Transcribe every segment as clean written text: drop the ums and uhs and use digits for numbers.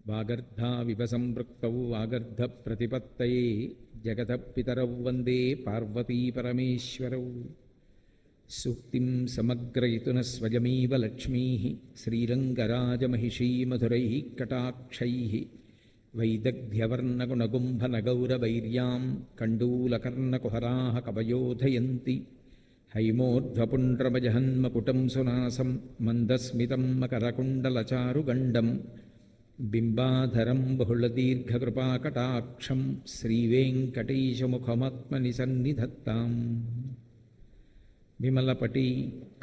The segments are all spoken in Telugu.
వాగర్ధావివ సంపృక్తౌ వాగర్ధప్రతిపత్తయే జగతః పితరౌ వందే పార్వతీ పరమేశ్వరౌ. సూక్తిం సమగ్రయతున స్వయమేవ లక్ష్మీః శ్రీరంగరాజమహిషీమధురైః కటాక్షైః వైదగ్ధ్యవర్ణగుణగుంభనగౌరవైర్యాం కండూలకర్ణకుహరాः కవయోధయంతి. హైమోర్ధ్వపుండ్రమజహన్మకుటం సునాసం మందస్మితం మకరకుండలచారుగండం బింబాధరం బహుళదీర్ఘకృపాకటాక్షం శ్రీవేంకటేశముఖమాత్మని సన్నిధత్తాం. విమలపటి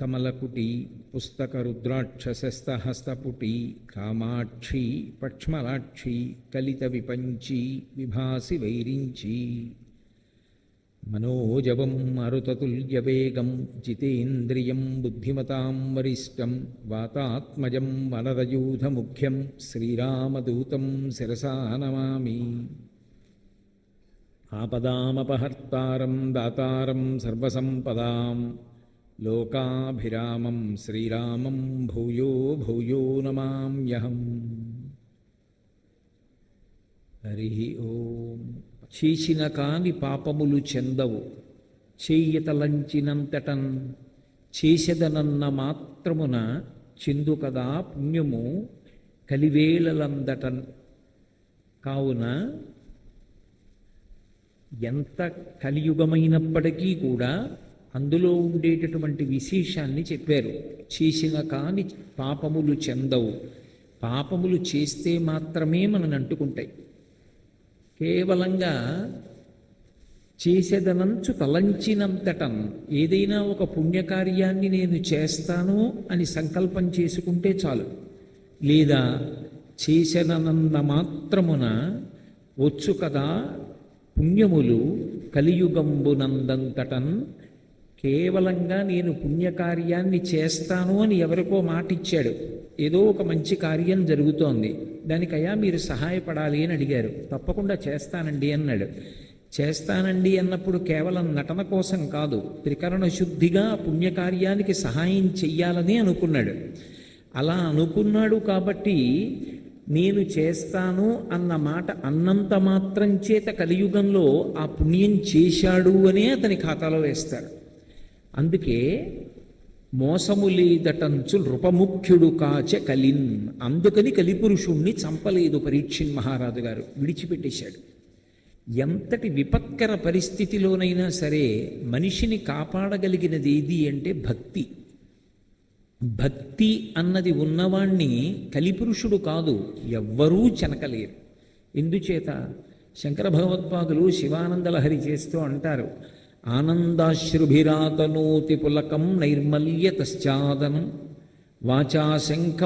కమలకుటి పుస్తకరుద్రాక్షసస్తహస్తపుటి కామాక్షి పక్ష్మలాక్షి కలిత విపంచి విభాసి వైరించి. మనోజవం మరుతతుల్యవేగం జితేంద్రియం బుద్ధిమతాం వరిష్టం వాతాత్మజం వనరయూధముఖ్యం శ్రీరామదూతం శిరసా నమామి. ఆపదామపహర్తారం దాతారం సర్వసంపదాం లోకాభిరామం శ్రీరామం భూయో భూయో నమామ్యహం. హరి ఓం. చేసిన కాని పాపములు చెందవు చేయతలంచినంతటన్ చేసెదనన్న మాత్రమున చెందు కదా పుణ్యము కలివేళలందటన్. కావున ఎంత కలియుగమైనప్పటికీ కూడా అందులో ఉండేటటువంటి విశేషాన్ని చెప్పారు. చేసిన కాని పాపములు చెందవు. పాపములు చేస్తే మాత్రమే మనని అంటుకుంటాయి. కేవలంగా చేసేదనంచు తలంచినంతటన్ ఏదైనా ఒక పుణ్యకార్యాన్ని నేను చేస్తాను అని సంకల్పం చేసుకుంటే చాలు. లేదా చేసేదనన్న మాత్రమున వచ్చు కదా పుణ్యములు కలియుగంబునందంతటన్. కేవలంగా నేను పుణ్యకార్యాన్ని చేస్తాను అని ఎవరికో మాట ఇచ్చాడు. ఏదో ఒక మంచి కార్యం జరుగుతోంది, దానికయ్యా మీరు సహాయపడాలి అని అడిగారు. తప్పకుండా చేస్తానండి అన్నాడు. చేస్తానండి అన్నప్పుడు కేవలం నటన కోసం కాదు, త్రికరణ శుద్ధిగా పుణ్యకార్యానికి సహాయం చెయ్యాలని అనుకున్నాడు. అలా అనుకున్నాడు కాబట్టి నేను చేస్తాను అన్న మాట అన్నంత మాత్రం చేత కలియుగంలో ఆ పుణ్యం చేశాడు అనే అతని ఖాతాలో వేస్తారు. అందుకే మోసము లేదటంచు నృపముఖ్యుడు కాచ కలిన్. అందుకని కలిపురుషుణ్ణి చంపలేదు పరీక్షిన్ మహారాజు గారు, విడిచిపెట్టేశాడు. ఎంతటి విపత్కర పరిస్థితిలోనైనా సరే మనిషిని కాపాడగలిగినది ఏది అంటే భక్తి. భక్తి అన్నది ఉన్నవాణ్ణి కలిపురుషుడు కాదు ఎవ్వరూ చెనకలేరు. ఎందుచేత శంకర భగవత్పాదులు శివానందలహరి చేస్తూ అంటారు, ఆనందాశ్రుభిరాతనోతి పులకం నైర్మల్యతశ్చాదనం వాచాశంఖ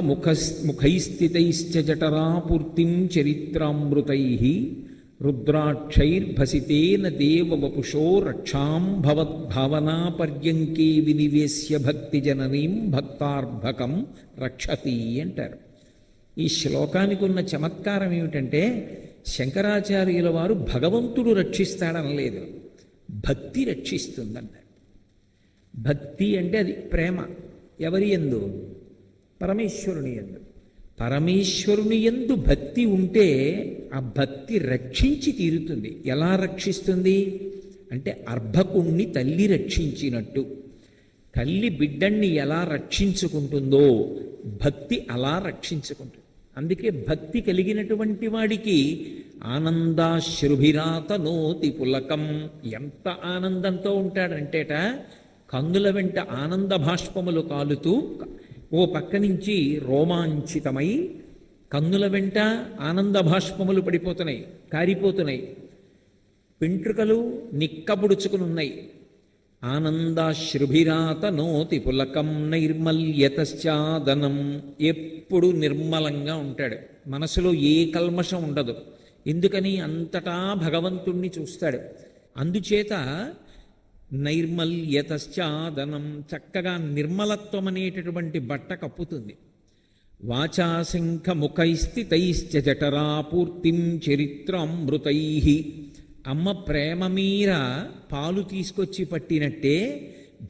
ముఖైస్థితైశ్చ జఠరాపూర్తిం చరిత్రామృతైః రుద్రాక్షైర్భసితేన దేవవపుషో రక్షాం భవద్భావనాపర్యంకే వినివేశ్య భక్తి జననీం భక్తార్భకం రక్షతి అంటారు. ఈ శ్లోకానికి ఉన్న చమత్కారం ఏమిటంటే శంకరాచార్యుల వారు భగవంతుడు రక్షిస్తాడనలేదు, భక్తి రక్షిస్తుందన్నారు. భక్తి అంటే అది ప్రేమ. ఎవరి యందు? పరమేశ్వరుని యందు. పరమేశ్వరుని యందు భక్తి ఉంటే ఆ భక్తి రక్షించి తీరుతుంది. ఎలా రక్షిస్తుంది అంటే అర్భకుణ్ణి తల్లి రక్షించినట్టు. తల్లి బిడ్డణ్ణి ఎలా రక్షించుకుంటుందో భక్తి అలా రక్షించుకుంటుంది. అందుకే భక్తి కలిగినటువంటి వాడికి ఆనందాశ్రుభిరాతనోతి పులకం. ఎంత ఆనందంతో ఉంటాడంటేట కన్నుల వెంట ఆనంద భాష్పములు కాలుతూ ఓ పక్క నుంచి రోమాంచితమై కన్నుల వెంట ఆనంద భాష్పములు పడిపోతున్నాయి, కారిపోతున్నాయి, వెంట్రుకలు నిక్కబుడుచుకుని ఉన్నాయి. ఆనందాశ్రుభిరాతనోతి పులకం నైర్మల్యతశ్చాదనం. ఎప్పుడు నిర్మలంగా ఉంటాడు, మనసులో ఏ కల్మషం ఉండదు. ఎందుకని? అంతటా భగవంతుణ్ణి చూస్తాడు. అందుచేత నైర్మల్యతశ్చాదనం, చక్కగా నిర్మలత్వం అనేటటువంటి బట్ట కప్పుతుంది. వాచాశంఖ ముఖైస్థితైశ్చ జఠరాపూర్తిం చరిత్రామృతైః. అమ్మ ప్రేమ మీర పాలు తీసుకొచ్చి పట్టినట్టే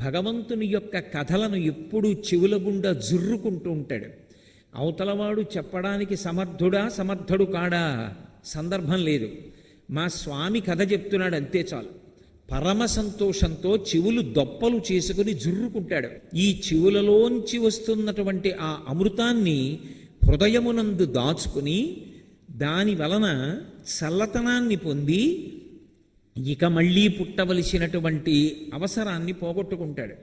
భగవంతుని యొక్క కథలను ఎప్పుడూ చెవుల గుండా జుర్రుకుంటూ ఉంటాడు. అవతలవాడు చెప్పడానికి సమర్థుడు కాడా సందర్భం లేదు. మా స్వామి కథ చెప్తున్నాడు అంతే చాలు. పరమ సంతోషంతో చెవులు దొప్పలు చేసుకుని జుర్రుకుంటాడు. ఈ చెవులలోంచి వస్తున్నటువంటి ఆ అమృతాన్ని హృదయమునందు దాచుకుని దాని వలన చల్లతనాన్ని పొంది ఇక మళ్ళీ పుట్టవలసినటువంటి అవసరాన్ని పోగొట్టుకుంటాడు.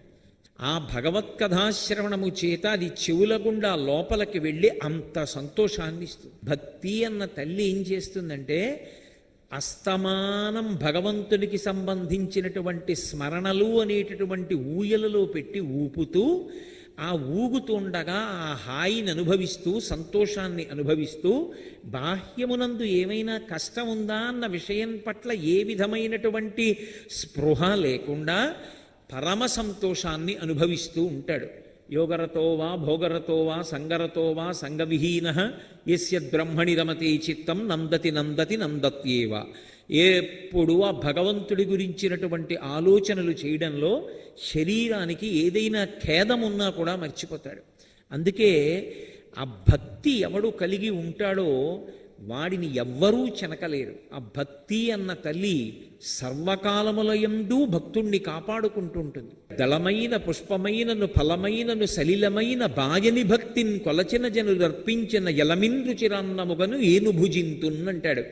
ఆ భగవత్కథాశ్రవణము చేత అది చెవుల గుండా లోపలికి వెళ్ళి అంత సంతోషాన్ని ఇస్తుంది. భక్తి అన్న తల్లి ఏం చేస్తుందంటే అస్తమానం భగవంతునికి సంబంధించినటువంటి స్మరణలు అనేటటువంటి ఊయలలో పెట్టి ఊపుతూ ఆ ఊగుతుండగా ఆ హాయిని అనుభవిస్తూ సంతోషాన్ని అనుభవిస్తూ బాహ్యమునందు ఏమైనా కష్టం ఉందా అన్న విషయం పట్ల ఏ విధమైనటువంటి స్పృహ లేకుండా పరమ సంతోషాన్ని అనుభవిస్తూ ఉంటాడు. యోగరతో వా భోగరతో వా సంగరతో వా సంగవిహీన యస్యద్బ్రహ్మణి రమతే చిత్తం నందతి నందతి నందత్యేవ. ఎప్పుడు ఆ భగవంతుడి గురించినటువంటి ఆలోచనలు చేయడంలో శరీరానికి ఏదైనా ఖేదమున్నా కూడా మర్చిపోతాడు. అందుకే ఆ భక్తి ఎవడు కలిగి ఉంటాడో వాడిని ఎవ్వరూ చెనకలేరు. ఆ భక్తి అన్న తల్లి సర్వకాలములయందు భక్తుణ్ణి కాపాడుకుంటుంటుంది. దళమైన పుష్పమైనను ఫలమైనను సలిలమైన బాయని భక్తిని కొలచిన జనులు అర్పించిన యలమింద్రుచిరాన్నముగను ఏను భుజింతున్నంటాడు.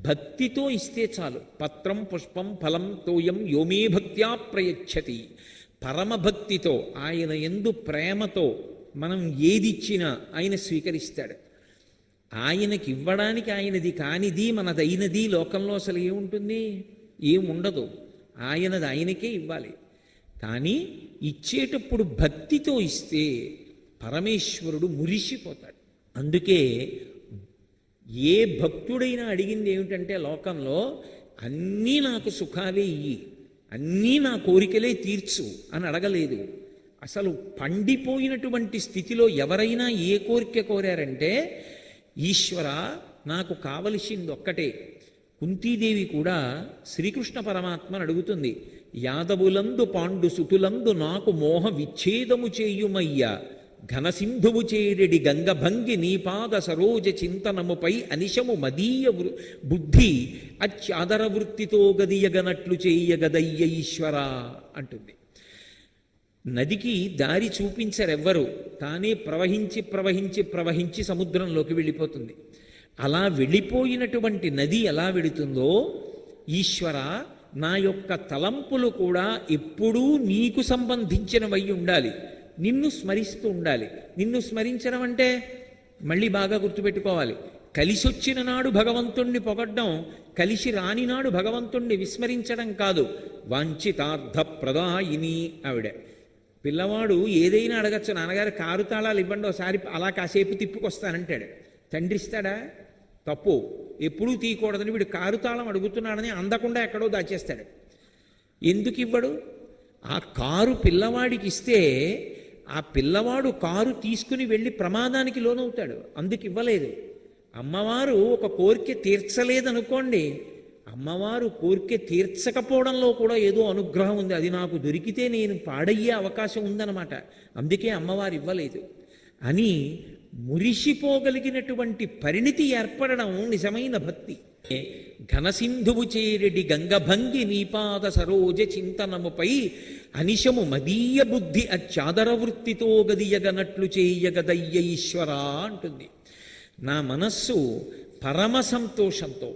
భక్తితో ఇస్తే చాలు. పత్రం పుష్పం ఫలం తోయం యోమే భక్త్యా ప్రయచ్చతి. పరమభక్తితో ఆయన యందు ప్రేమతో మనం ఏదిచ్చినా ఆయన స్వీకరిస్తాడు. ఆయనకి ఇవ్వడానికి ఆయనది కానిది మనదైనది లోకంలో అసలు ఏముంటుంది? ఏముండదు. ఆయనది ఆయనకే ఇవ్వాలి. కానీ ఇచ్చేటప్పుడు భక్తితో ఇస్తే పరమేశ్వరుడు మురిసిపోతాడు. అందుకే ఏ భక్తుడైనా అడిగింది ఏమిటంటే లోకంలో అన్నీ నాకు సుఖాలే ఇయ్యి, అన్నీ నా కోరికలే తీర్చు అని అడగలేదు. అసలు పండిపోయినటువంటి స్థితిలో ఎవరైనా ఏ కోరిక కోరారంటే ఈశ్వర నాకు కావలసింది ఒక్కటే. కుంతీదేవి కూడా శ్రీకృష్ణ పరమాత్మను అడుగుతుంది. యాదవులందు పాండు సుతులందు నాకు మోహ విచ్ఛేదము చేయుమయ్యా, ఘనసింధువు చేరెడి గంగభంగి నీపాద సరోజ చింతనముపై అనిశము మదీయ బుద్ధి అత్యాదర వృత్తితో గదియగనట్లు చేయగదయ్య ఈశ్వర అంటుంది. నదికి దారి చూపించరెవ్వరు, తానే ప్రవహించి ప్రవహించి ప్రవహించి సముద్రంలోకి వెళ్ళిపోతుంది. అలా వెళ్ళిపోయినటువంటి నది ఎలా వెళుతుందో, ఈశ్వర నా యొక్క తలంపులు కూడా ఎప్పుడూ నీకు సంబంధించినవై ఉండాలి, నిన్ను స్మరిస్తూ ఉండాలి. నిన్ను స్మరించడం అంటే మళ్ళీ బాగా గుర్తుపెట్టుకోవాలి. కలిసొచ్చిన నాడు భగవంతుణ్ణి పొగడ్డం, కలిసి రాని నాడు భగవంతుణ్ణి విస్మరించడం కాదు. వాంఛితార్థ ప్రదాయిని ఆవిడ. పిల్లవాడు ఏదైనా అడగచ్చు, నాన్నగారు కారు తాళాలు ఇవ్వండి ఒకసారి అలా కాసేపు తిప్పుకొస్తానంటాడు. తండ్రి ఇస్తాడా? తప్పు. ఎప్పుడూ తీయకూడదని వీడు కారు తాళం అడుగుతున్నాడని అందకుండా ఎక్కడో దాచేస్తాడు. ఎందుకు ఇవ్వడు? ఆ కారు పిల్లవాడికి ఇస్తే ఆ పిల్లవాడు కారు తీసుకుని వెళ్ళి ప్రమాదానికి లోనవుతాడు. అందుకు ఇవ్వలేదు. అమ్మవారు ఒక కోరిక తీర్చలేదనుకోండి, అమ్మవారు కోరిక తీర్చకపోవడంలో కూడా ఏదో అనుగ్రహం ఉంది. అది నాకు దొరికితే నేను పాడయ్యే అవకాశం ఉందన్నమాట. అందుకే అమ్మవారు ఇవ్వలేదు అని మురిసిపోగలిగినటువంటి పరిణితి ఏర్పడడం నిజమైన భక్తి. ఘనసింధువు చేరెడి గంగభంగి నీపాద సరోజ చింతనముపై అనిశము మదీయ బుద్ధి అత్యాదర వృత్తితో గదియగనట్లు చేయగదయ్య ఈశ్వరా అంటుంది. నా మనస్సు పరమ సంతోషంతో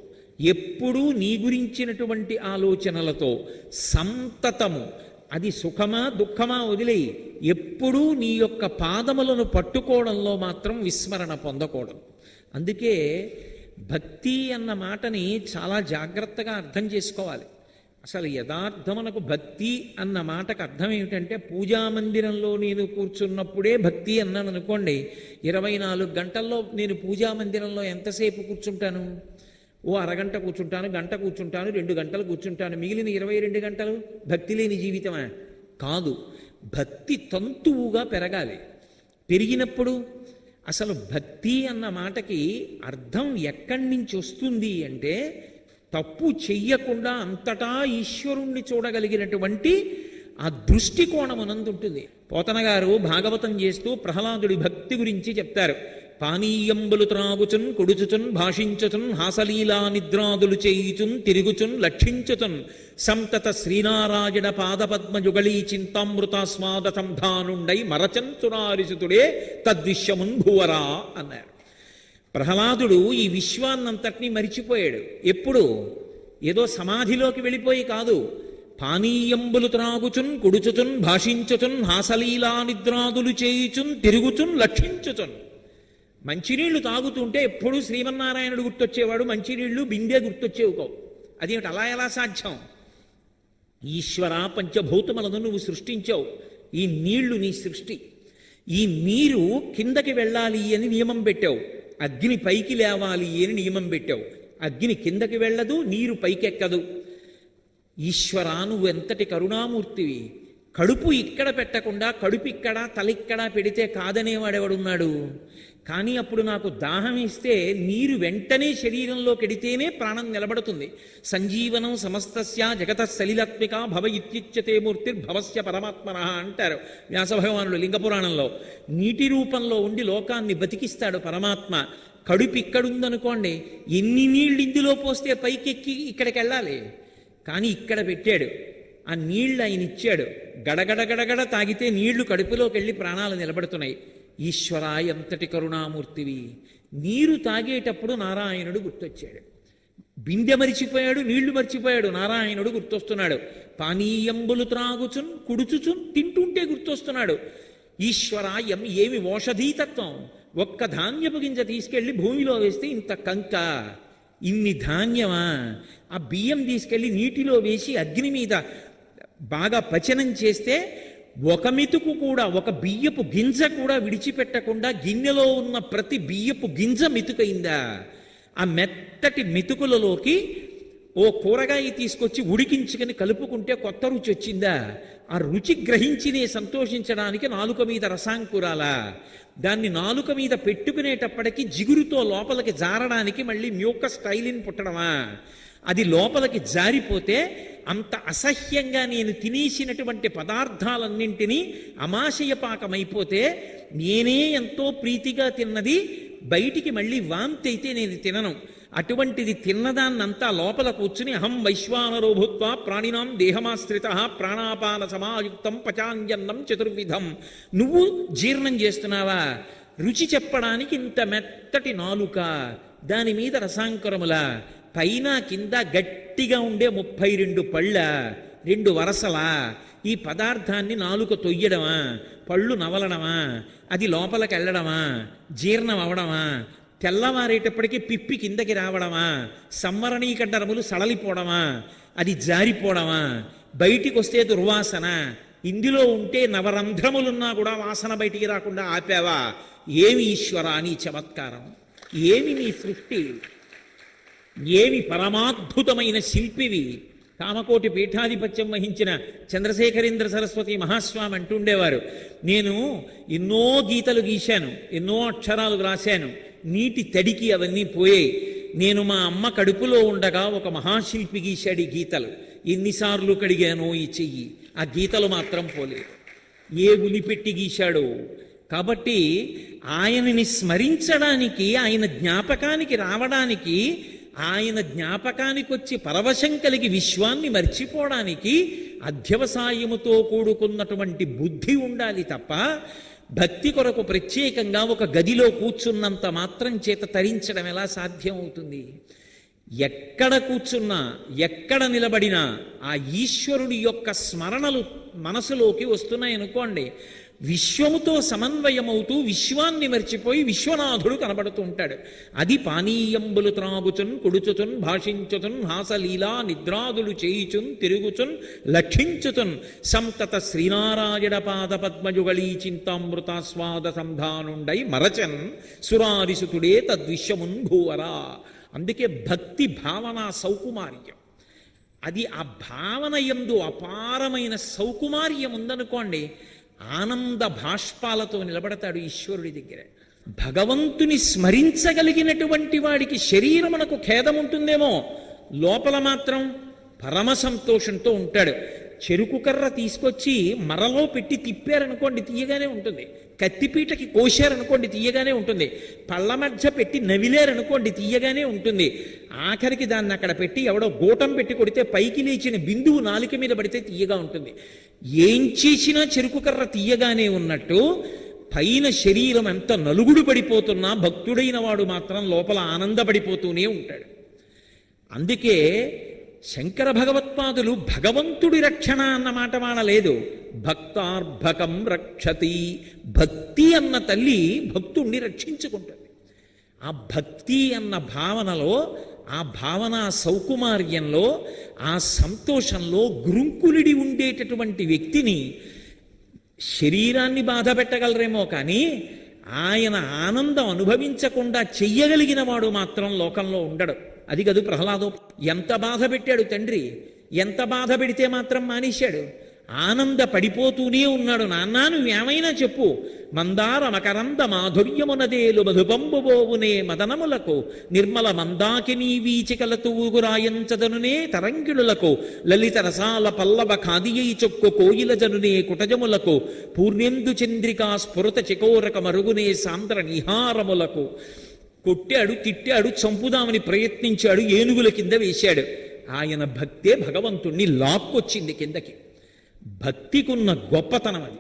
ఎప్పుడూ నీ గురించినటువంటి ఆలోచనలతో సంతతము, అది సుఖమా దుఃఖమా వదిలేయి, ఎప్పుడూ నీ యొక్క పాదములను పట్టుకోవడంలో మాత్రం విస్మరణ పొందకూడదు. అందుకే భక్తి అన్న మాటని చాలా జాగ్రత్తగా అర్థం చేసుకోవాలి. అసలు యథార్థమునకు భక్తి అన్న మాటకు అర్థం ఏమిటంటే, పూజామందిరంలో నేను కూర్చున్నప్పుడే భక్తి అన్నాను అనుకోండి, 24 గంటల్లో నేను పూజామందిరంలో ఎంతసేపు కూర్చుంటాను? ఓ అరగంట కూర్చుంటాను, గంట కూర్చుంటాను, 2 గంటలు కూర్చుంటాను. మిగిలిన 22 గంటలు భక్తి లేని జీవితమా? కాదు. భక్తి తంతువుగా పెరగాలి. పెరిగినప్పుడు అసలు భక్తి అన్న మాటకి అర్థం ఎక్కడి నుంచి వస్తుంది అంటే, తప్పు చెయ్యకుండా అంతటా ఈశ్వరుణ్ణి చూడగలిగినటువంటి ఆ దృష్టికోణం అనందుంటుంది. పోతన గారు భాగవతం చేస్తూ ప్రహ్లాదుడి భక్తి గురించి చెప్తారు. పానీయంబులు త్రాగుచున్ కొడుచుచున్ భాషించుచున్ హాసలీలా నిద్రాదులు చేయుచున్ తిరుగుచున్ లక్షించుచున్ సంతత శ్రీనారాయణ పాదపద్మయుగళీ చింతామృతాస్వాద సంధానుండై మరచన్ సురారిసుతుడే తద్విశ్వమున్ భూవరా అన్నారు. ప్రహ్లాదుడు ఈ విశ్వాన్నంతటినీ మరిచిపోయాడు. ఎప్పుడు? ఏదో సమాధిలోకి వెళ్ళిపోయి కాదు. పానీయంబులు త్రాగుచున్ కుడుచుచున్ భాషించుచున్ హాసలీలా నిద్రాదులు చేయుచున్ తిరుగుచున్ లక్షించుచున్. మంచినీళ్లు తాగుతుంటే ఎప్పుడూ శ్రీమన్నారాయణుడు గుర్తొచ్చేవాడు, మంచినీళ్లు బిందె గుర్తొచ్చేవి కావు. అదేమిటి అలా ఎలా సాధ్యం? ఈశ్వర, పంచభూతములను నువ్వు సృష్టించావు, ఈ నీళ్లు నీ సృష్టి. ఈ నీరు కిందకి వెళ్ళాలి అని నియమం పెట్టావు, అగ్ని పైకి లేవాలి అని నియమం పెట్టావు. అగ్ని కిందకి వెళ్ళదు, నీరు పైకెక్కదు. ఈశ్వర, నువ్వు ఎంతటి కరుణామూర్తివి. కడుపు ఇక్కడ పెట్టకుండా కడుపు ఇక్కడ తలిక్కడ పెడితే కాదనేవాడెవడున్నాడు? కానీ అప్పుడు నాకు దాహం ఇస్తే నీరు వెంటనే శరీరంలో కెడితేనే ప్రాణం నిలబడుతుంది. సంజీవనం సమస్తస్య జగత సలిలాత్మిక భవ ఇత్యుచ్యతే మూర్తిర్భవస్య పరమాత్మన అంటారు వ్యాసభగవానుడు లింగపురాణంలో. నీటి రూపంలో ఉండి లోకాన్ని బతికిస్తాడు పరమాత్మ. కడుపు ఇక్కడుందనుకోండి, ఎన్ని నీళ్ళు ఇందులో పోస్తే పైకెక్కి ఇక్కడికి వెళ్ళాలి. కానీ ఇక్కడ పెట్టాడు, ఆ నీళ్లు ఆయన ఇచ్చాడు. గడగడ తాగితే నీళ్లు కడుపులోకి వెళ్ళి ప్రాణాలు నిలబడుతున్నాయి. ఈశ్వర, ఎంతటి కరుణామూర్తివి. నీరు తాగేటప్పుడు నారాయణుడు గుర్తొచ్చాడు. బిందె మరిచిపోయాడు, నీళ్లు మరిచిపోయాడు, నారాయణుడు గుర్తొస్తున్నాడు. పానీయంబులు త్రాగుచున్ కుడుచుచున్ తింటుంటే గుర్తొస్తున్నాడు. ఈశ్వర, ఏమి ఓషధీతత్వం. ఒక్క ధాన్యపు గింజ తీసుకెళ్లి భూమిలో వేస్తే ఇంత కంక, ఇన్ని ధాన్యమా? ఆ బియ్యం తీసుకెళ్లి నీటిలో వేసి అగ్ని మీద బాగా పచనం చేస్తే ఒక మెతుకు కూడా, ఒక బియ్యపు గింజ కూడా విడిచిపెట్టకుండా గిన్నెలో ఉన్న ప్రతి బియ్యపు గింజ మెతుకైందా? ఆ మెత్తటి మెతుకులలోకి ఓ కూరగాయ తీసుకొచ్చి ఉడికించుకొని కలుపుకుంటే కొత్త రుచి వచ్చిందా? ఆ రుచి గ్రహించినే సంతోషించడానికి నాలుక మీద రసాంకురాలా? దాన్ని నాలుక మీద పెట్టుకునేటప్పటికీ జిగురుతో లోపలికి జారడానికి మళ్ళీ మ్యూకస్ స్టైలిన్ పుట్టడమా? అది లోపలికి జారిపోతే అంత అసహ్యంగా నేను తినేసినటువంటి పదార్థాలన్నింటినీ అమాశయపాకమైపోతే నేనే ఎంతో ప్రీతిగా తిన్నది బయటికి మళ్ళీ వాంతి అయితే నేను తినను. అటువంటిది తిన్నదాన్నంతా లోపల కూర్చుని అహం వైశ్వానరో భూత్వా ప్రాణినాం దేహమాశ్రిత ప్రాణాపాన సమాయుక్తం పచాంజన్నం చతుర్విధం. నువ్వు జీర్ణం చేస్తున్నావా? రుచి చెప్పడానికి ఇంత మెత్తటి నాలుక, దాని మీద రసాంకరముల, పైన కింద గట్టిగా ఉండే 32 పళ్ళ, 2 వరసలా. ఈ పదార్థాన్ని నాలుక తొయ్యడమా, పళ్ళు నవలడమా, అది లోపలికి వెళ్ళడమా, జీర్ణం అవడమా, తెల్లవారేటప్పటికీ పిప్పి కిందకి రావడమా, సంవరణీకండరములు సడలిపోవడమా, అది జారిపోవడమా, బయటికి వస్తే దుర్వాసన, ఇందులో ఉంటే నవరంధ్రములున్నా కూడా వాసన బయటికి రాకుండా ఆపావా? ఏమి ఈశ్వరా నీ చమత్కారం, ఏమి నీ సృష్టి, ఏమి పరమాద్భుతమైన శిల్పివి. కామకోటి పీఠాధిపత్యం వహించిన చంద్రశేఖరేంద్ర సరస్వతి మహాస్వామి అంటుండేవారు, నేను ఎన్నో గీతలు గీశాను, ఎన్నో అక్షరాలు రాశాను, నీటి తడికి అవన్నీ పోయాయి. నేను మా అమ్మ కడుపులో ఉండగా ఒక మహాశిల్పి గీశాడు ఈ గీతలు. ఎన్నిసార్లు కడిగానో ఈ చెయ్యి, ఆ గీతలు మాత్రం పోలేదు. ఏ ఉలిపెట్టి గీశాడో. కాబట్టి ఆయనని స్మరించడానికి, ఆయన జ్ఞాపకానికి రావడానికి, ఆయన జ్ఞాపకానికి వచ్చి పరవశం కలిగి విశ్వాన్ని మర్చిపోవడానికి అధ్యవసాయముతో కూడుకున్నటువంటి బుద్ధి ఉండాలి తప్ప భక్తి కొరకు ప్రత్యేకంగా ఒక గదిలో కూర్చున్నంత మాత్రం చేత తరించడం ఎలా సాధ్యం అవుతుంది? ఎక్కడ కూర్చున్నా, ఎక్కడ నిలబడినా ఆ ఈశ్వరుడి యొక్క స్మరణలు మనసులోకి వస్తున్నాయనుకోండి, విశ్వముతో సమన్వయమవుతూ విశ్వాన్ని మర్చిపోయి విశ్వనాథుడు కనబడుతూ ఉంటాడు. అది పానీయంబులు త్రాగుచున్ కుడుచుచున్ భాషించుచున్ హాసలీలా నిద్రాదులు చేయుచున్ తిరుగుచున్ లక్షించుచున్ సంతత శ్రీనారాయణ పాద పద్మయుగళీ చింతామృతాస్వాద సంధానుండై మరచన్ సురారిసుతుడే తద్విశ్వమున్ భూవరా. అందుకే భక్తి భావన సౌకుమార్యం. అది ఆ భావన యందు అపారమైన సౌకుమార్యం ఉందనుకోండి, ఆనంద భాష్పాలతో నిలబడతాడు ఈశ్వరుడి దగ్గర. భగవంతుని స్మరించగలిగినటువంటి వాడికి శరీరమునకు ఖేదం ఉంటుందేమో, లోపల మాత్రం పరమ సంతోషంతో ఉంటాడు. చెరుకు కర్ర తీసుకొచ్చి మరలో పెట్టి తిప్పారనుకోండి తీయగానే ఉంటుంది, కత్తిపీటకి కోశారనుకోండి తీయగానే ఉంటుంది, పళ్ళ మధ్య పెట్టి నవిలేరనుకోండి తీయగానే ఉంటుంది, ఆఖరికి దాన్ని అక్కడ పెట్టి ఎవడో గోటం పెట్టి కొడితే పైకి లేచిన బిందువు నాలుక మీద పడితే తీయగా ఉంటుంది. ఏం చేసినా చెరుకు కర్ర తీయగానే ఉన్నట్టు పైన శరీరం ఎంత నలుగుడు పడిపోతున్నా భక్తుడైన వాడు మాత్రం లోపల ఆనందపడిపోతూనే ఉంటాడు. అందుకే శంకర భగవత్పాదులు భగవంతుడి రక్షణ అన్న మాట వాడలేదు, భక్తార్భకం రక్షతి. భక్తి అన్న తల్లి భక్తుణ్ణి రక్షించుకుంటుంది. ఆ భక్తి అన్న భావనలో, ఆ భావన సౌకుమార్యంలో, ఆ సంతోషంలో గురుంకులిడి ఉండేటటువంటి వ్యక్తిని శరీరాన్ని బాధ పెట్టగలరేమో కానీ ఆయన ఆనందం అనుభవించకుండా చెయ్యగలిగిన వాడు మాత్రం లోకంలో ఉండడు. అది కదు ప్రహ్లాదో. ఎంత బాధ పెట్టాడు తండ్రి, ఎంత బాధ పెడితే మాత్రం మానేశాడు, ఆనంద పడిపోతూనే ఉన్నాడు. నాన్న నువ్వేమైనా చెప్పు, మందార మకరంద మాధుర్యమునదేలు మధుపంబుబోవునే మదనములకు నిర్మల మందాకినీ వీచికలతూ ఊగురాయంచదనునే తరంగిళులకు లలిత రసాల పల్లవ ఖాదియై చొక్కు కోయిల జనునే కుటజములకు పూర్ణేందు చంద్రికా స్ఫురత చికోరక మరుగునే సాంద్ర నిహారములకు. కొట్టాడు, తిట్టాడు, చంపుదామని ప్రయత్నించాడు, ఏనుగుల కింద వేశాడు. ఆయన భక్తే భగవంతుణ్ణి లాక్కొచ్చింది కిందకి. భక్తికున్న గొప్పతనం అది.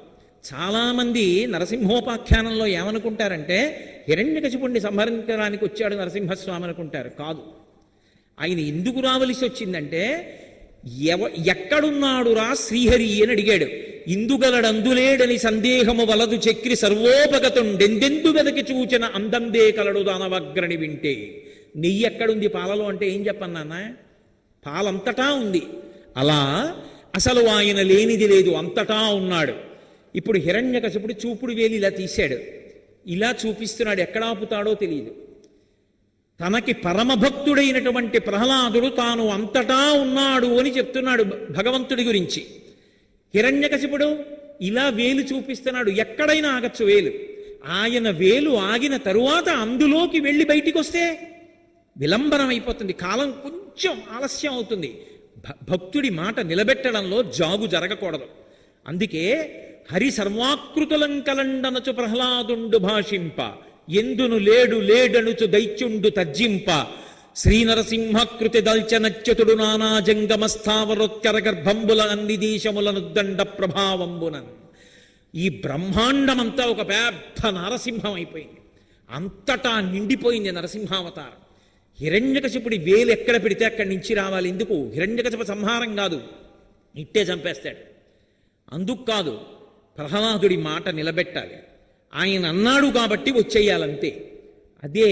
చాలామంది నరసింహోపాఖ్యానంలో ఏమనుకుంటారంటే హిరణ్యకశిపుణ్ణి సంహరించడానికి వచ్చాడు నరసింహస్వామి అనుకుంటారు. కాదు, ఆయన ఎందుకు రావలసి వచ్చిందంటే ఎక్కడున్నాడురా శ్రీహరి అని అడిగాడు. ఇందుగలడందులేడని సందేహము వలదు చక్రి సర్వోపగతుండెందెందు వెదకి చూచిన అందందే కలడు దానవగ్రణి వింటే. నెయ్యి ఎక్కడుంది పాలలో అంటే ఏం చెప్పన్నానా, పాలంతటా ఉంది. అలా అసలు ఆయన లేనిది లేదు, అంతటా ఉన్నాడు. ఇప్పుడు హిరణ్యకశిపుడు చూపుడు వేలి ఇలా తీశాడు, ఇలా చూపిస్తున్నాడు, ఎక్కడ ఆపుతాడో తెలియదు. తనకి పరమభక్తుడైనటువంటి ప్రహ్లాదుడు తాను అంతటా ఉన్నాడు అని చెప్తున్నాడు భగవంతుడి గురించి. హిరణ్యకశిపుడు ఇలా వేలు చూపిస్తున్నాడు, ఎక్కడైనా ఆగచ్చు వేలు. ఆయన వేలు ఆగిన తరువాత అందులోకి వెళ్ళి బయటికి వస్తే విలంబనం అయిపోతుంది, కాలం కొంచెం ఆలస్యం అవుతుంది. భక్తుడి మాట నిలబెట్టడంలో జాగు జరగకూడదు. అందుకే హరి సర్వాకృతులంకలండనచు ప్రహ్లాదుండు భాషింప ఎందును లేడు లేడనుచు దైత్యుండు తర్జింప శ్రీనరసింహకృతి దల్చనచ్యుతుడు నానా జంగమస్థావరోత్కర గర్భంబుల అన్ని దేశములనుద్దండ ప్రభావంబునన్. ఈ బ్రహ్మాండమంతా ఒక పెద్ద నరసింహం అయిపోయింది, అంతటా నిండిపోయింది నరసింహావతారం. హిరణ్యకశిపుడి వేలు ఎక్కడ పెడితే అక్కడి నుంచి రావాలి. ఎందుకు? హిరణ్యకశిప సంహారం కాదు, ఇట్టే చంపేస్తాడు. అందుకు కాదు, ప్రహ్లాదుడి మాట నిలబెట్టాలి. ఆయన అన్నాడు కాబట్టి వచ్చేయాలంతే. అదే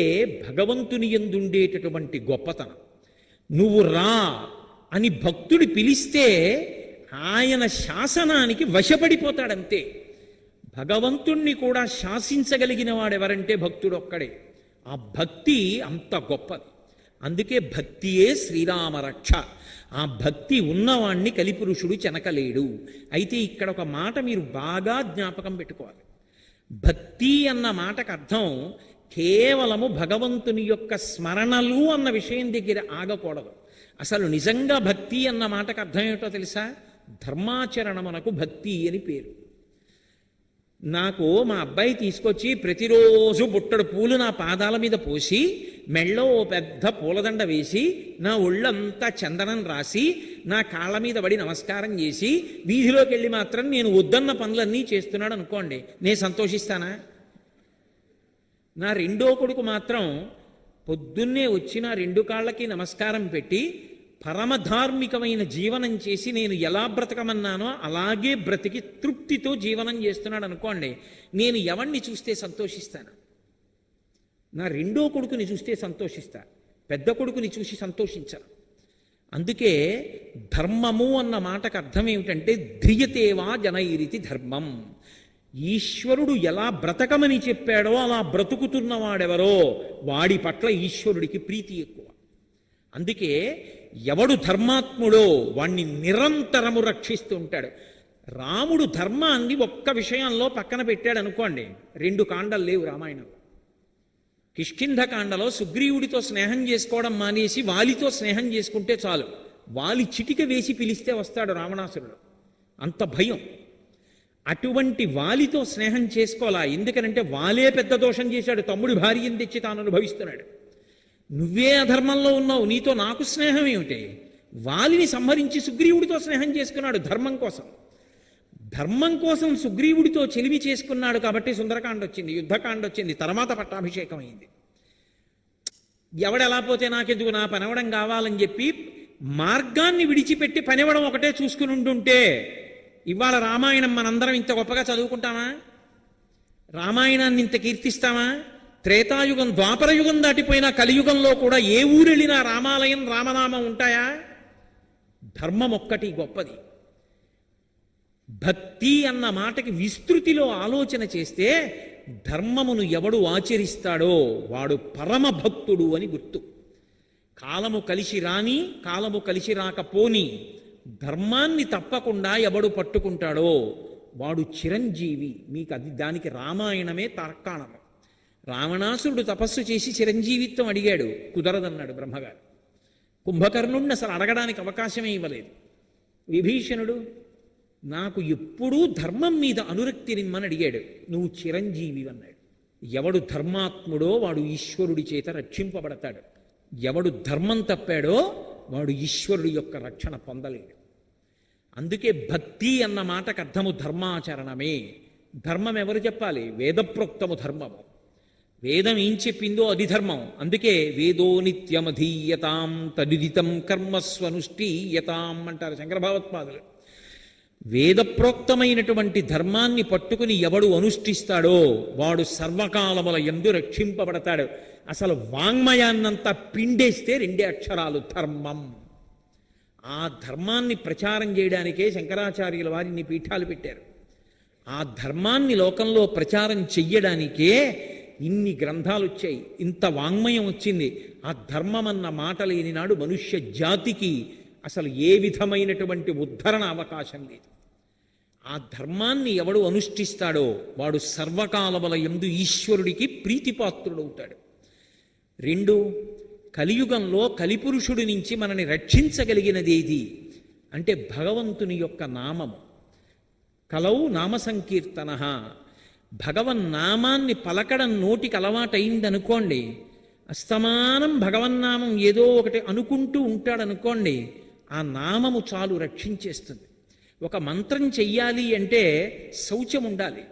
భగవంతుని యందుండేటటువంటి గొప్పతనం. నువ్వు రా అని భక్తుడి పిలిస్తే ఆయన శాసనానికి వశపడిపోతాడంతే. భగవంతుణ్ణి కూడా శాసించగలిగిన వాడెవరంటే భక్తుడు ఒక్కడే. ఆ భక్తి అంత గొప్పది. అందుకే భక్తియే శ్రీరామ రక్ష. ఆ భక్తి ఉన్నవాణ్ణి కలిపురుషుడు చెనకలేడు. అయితే ఇక్కడ ఒక మాట మీరు బాగా జ్ఞాపకం పెట్టుకోవాలి. భక్తి అన్న మాటకు అర్థం కేవలము భగవంతుని యొక్క స్మరణలు అన్న విషయం దగ్గర ఆగకూడదు. అసలు నిజంగా భక్తి అన్న మాటకు అర్థం ఏమిటో తెలుసా? ధర్మాచరణమునకు భక్తి అని పేరు. నాకు మా అబ్బాయి తీసుకొచ్చి ప్రతిరోజు బుట్టడు పూలు నా పాదాల మీద పోసి, మెళ్ళో ఓ పెద్ద పూలదండ వేసి, నా ఒళ్ళంతా చందనం రాసి, నా కాళ్ళ మీద పడి నమస్కారం చేసి, వీధిలోకి వెళ్ళి మాత్రం నేను వద్దన్న పనులన్నీ చేస్తున్నాడు అనుకోండి, నేను సంతోషిస్తానా? నా రెండో కొడుకు మాత్రం పొద్దున్నే వచ్చి నా రెండు కాళ్ళకి నమస్కారం పెట్టి పరమధార్మికమైన జీవనం చేసి నేను ఎలా బ్రతకమన్నానో అలాగే బ్రతికి తృప్తితో జీవనం చేస్తున్నాడు అనుకోండి, నేను ఎవరిని చూస్తే సంతోషిస్తాను? నా రెండో కొడుకుని చూస్తే సంతోషిస్తా, పెద్ద కొడుకుని చూసి సంతోషించను. అందుకే ధర్మము అన్న మాటకు అర్థం ఏమిటంటే ధ్రియతేవా జనైరితి ధర్మం. ఈశ్వరుడు ఎలా బ్రతకమని చెప్పాడో అలా బ్రతుకుతున్నవాడెవరో వాడి పట్ల ఈశ్వరుడికి ప్రీతి ఎక్కువ. అందుకే ఎవడు ధర్మాత్ముడో వాణ్ణి నిరంతరము రక్షిస్తూ ఉంటాడు. రాముడు ధర్మాన్ని ఒక్క విషయంలో పక్కన పెట్టాడు అనుకోండి, 2 కాండలు లేవు రామాయణంలో. కిష్కింధకాండలో సుగ్రీవుడితో స్నేహం చేసుకోవడం మానేసి వాలితో స్నేహం చేసుకుంటే చాలు, వాలి చిటిక వేసి పిలిస్తే వస్తాడు రావణాసురుడు. అంత భయం. అటువంటి వాలితో స్నేహం చేసుకోవాలా. ఎందుకనంటే వాలే పెద్ద దోషం చేశాడు, తమ్ముడి భార్యను తెచ్చి తాను అనుభవిస్తున్నాడు. నువ్వే అధర్మంలో ఉన్నావు, నీతో నాకు స్నేహం ఏమిటి? వాలిని సంహరించి సుగ్రీవుడితో స్నేహం చేసుకున్నాడు ధర్మం కోసం. ధర్మం కోసం సుగ్రీవుడితో చెలిమి చేసుకున్నాడు కాబట్టి సుందరకాండ వచ్చింది, యుద్ధకాండ వచ్చింది, తర్వాత పట్టాభిషేకం అయింది. ఎవడెలా పోతే నాకెందుకు, నా పనవడం కావాలని చెప్పి మార్గాన్ని విడిచిపెట్టి పనివడం ఒకటే చూసుకుని ఉంటుంటే ఇవాళ రామాయణం మనందరం ఇంత గొప్పగా చదువుకుంటామా? రామాయణాన్ని ఇంత కీర్తిస్తామా? త్రేతాయుగం ద్వాపరయుగం దాటిపోయినా కలియుగంలో కూడా ఏ ఊరెళ్ళినా రామాలయం రామనామం ఉంటాయా? ధర్మం ఒక్కటి గొప్పది. భక్తి అన్న మాటకి విస్తృతిలో ఆలోచన చేస్తే ధర్మమును ఎవడు ఆచరిస్తాడో వాడు పరమ భక్తుడు అని గుర్తు. కాలము కలిసి రాని, కాలము కలిసి రాకపోని ధర్మాన్ని తప్పకుండా ఎవడు పట్టుకుంటాడో వాడు చిరంజీవి. మీకు అది దానికి రామాయణమే తార్కాణము. రావణాసురుడు తపస్సు చేసి చిరంజీవిత్వం అడిగాడు, కుదరదన్నాడు బ్రహ్మగారు. కుంభకర్ణుడిని అసలు అడగడానికి అవకాశమే ఇవ్వలేదు. విభీషణుడు నాకు ఎప్పుడూ ధర్మం మీద అనురక్తి నిమ్మని అడిగాడు, నువ్వు చిరంజీవి అన్నాడు. ఎవడు ధర్మాత్ముడో వాడు ఈశ్వరుడి చేత రక్షింపబడతాడు, ఎవడు ధర్మం తప్పాడో వాడు ఈశ్వరుడి యొక్క రక్షణ పొందలేడు. అందుకే భక్తి అన్న మాటకు అర్థము ధర్మాచరణమే. ధర్మం ఎవరు చెప్పాలి? వేదప్రోక్తము ధర్మము. వేదం ఏం చెప్పిందో అది ధర్మం. అందుకే వేదో నిత్యమధీయతాం తదిదితం కర్మస్వనుష్ఠీయతాం అంటారు శంకర భగవత్పాదులు. వేదప్రోక్తమైనటువంటి ధర్మాన్ని పట్టుకుని ఎవడు అనుష్ఠిస్తాడో వాడు సర్వకాలముల యందు రక్షింపబడతాడు. అసలు వాంగ్మయాన్నంతా పిండేస్తే రెండే అక్షరాలు ధర్మం. ఆ ధర్మాన్ని ప్రచారం చేయడానికే శంకరాచార్యుల వారు ఇన్ని పీఠాలు పెట్టారు. ఆ ధర్మాన్ని లోకంలో ప్రచారం చెయ్యడానికే ఇన్ని గ్రంథాలు వచ్చాయి, ఇంత వాంగ్మయం వచ్చింది. ఆ ధర్మం అన్న మాట లేని నాడు మనుష్య జాతికి అసలు ఏ విధమైనటువంటి ఉద్ధరణ అవకాశం లేదు. ఆ ధర్మాన్ని ఎవడు అనుష్ఠిస్తాడో వాడు సర్వకాలముల యందు ఈశ్వరుడికి ప్రీతిపాత్రుడవుతాడు. 2, కలియుగంలో కలిపురుషుడి నుంచి మనని రక్షించగలిగినది ఏది అంటే భగవంతుని యొక్క నామము. కలౌ నామ సంకీర్తన. భగవన్నామాన్ని పలకడం నోటికి అలవాటైందనుకోండి, అస్తమానం భగవన్నామం ఏదో ఒకటి అనుకుంటూ ఉంటాడనుకోండి, ఆ నామము చాలు రక్షించేస్తుంది. ఒక మంత్రం చెయ్యాలి అంటే శౌచం ఉండాలి,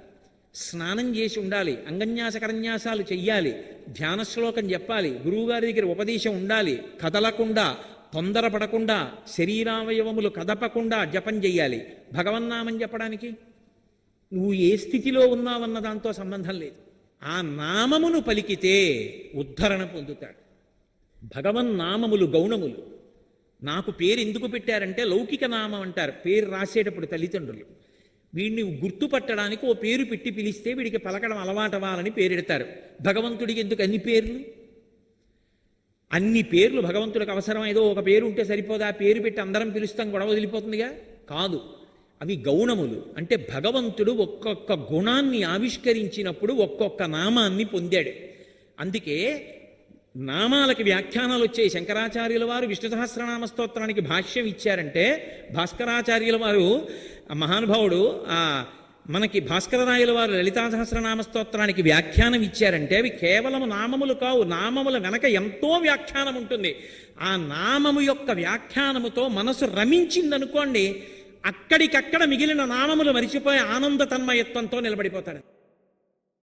స్నానం చేసి ఉండాలి, అంగన్యాసకరన్యాసాలు చెయ్యాలి, ధ్యాన శ్లోకం చెప్పాలి, గురువుగారి దగ్గర ఉపదేశం ఉండాలి, కదలకుండా తొందరపడకుండా శరీరావయవములు కదపకుండా జపం చెయ్యాలి. భగవన్నామం చెప్పడానికి నువ్వు ఏ స్థితిలో ఉన్నావన్న దాంతో సంబంధం లేదు. ఆ నామమును పలికితే ఉద్ధరణ పొందుతాడు. భగవన్నామములు గౌణములు. నాకు పేరు ఎందుకు పెట్టారంటే లౌకిక నామం అంటారు. పేరు రాసేటప్పుడు తల్లిదండ్రులు వీడిని గుర్తుపట్టడానికి ఓ పేరు పెట్టి పిలిస్తే వీడికి పలకడం అలవాటవ్వాలని పేరెడతారు. భగవంతుడికి ఎందుకు అన్ని పేర్లు? అన్ని పేర్లు భగవంతుడికి అవసరం. ఏదో ఒక పేరు ఉంటే సరిపోదా? ఆ పేరు పెట్టి అందరం పిలుస్తాం, గొడవ వదిలిపోతుందిగా? కాదు, అవి గౌణములు. అంటే భగవంతుడు ఒక్కొక్క గుణాన్ని ఆవిష్కరించినప్పుడు ఒక్కొక్క నామాన్ని పొందాడు. అందుకే నామాలకి వ్యాఖ్యానాలు వచ్చాయి. శంకరాచార్యుల వారు విష్ణు సహస్రనామ స్తోత్రానికి భాష్యం ఇచ్చారంటే భాస్కరాచార్యుల వారు మహానుభావుడు మనకి భాస్కరరాయుల వారు లలితా సహస్రనామ స్తోత్రానికి వ్యాఖ్యానం ఇచ్చారంటే అవి కేవలం నామములు కావు. నామముల వెనక ఎంతో వ్యాఖ్యానం ఉంటుంది. ఆ నామము యొక్క వ్యాఖ్యానముతో మనసు రమించిందనుకోండి, అక్కడికక్కడ మిగిలిన నామములు మరిచిపోయి ఆనంద తన్మయత్వంతో నిలబడిపోతాడు.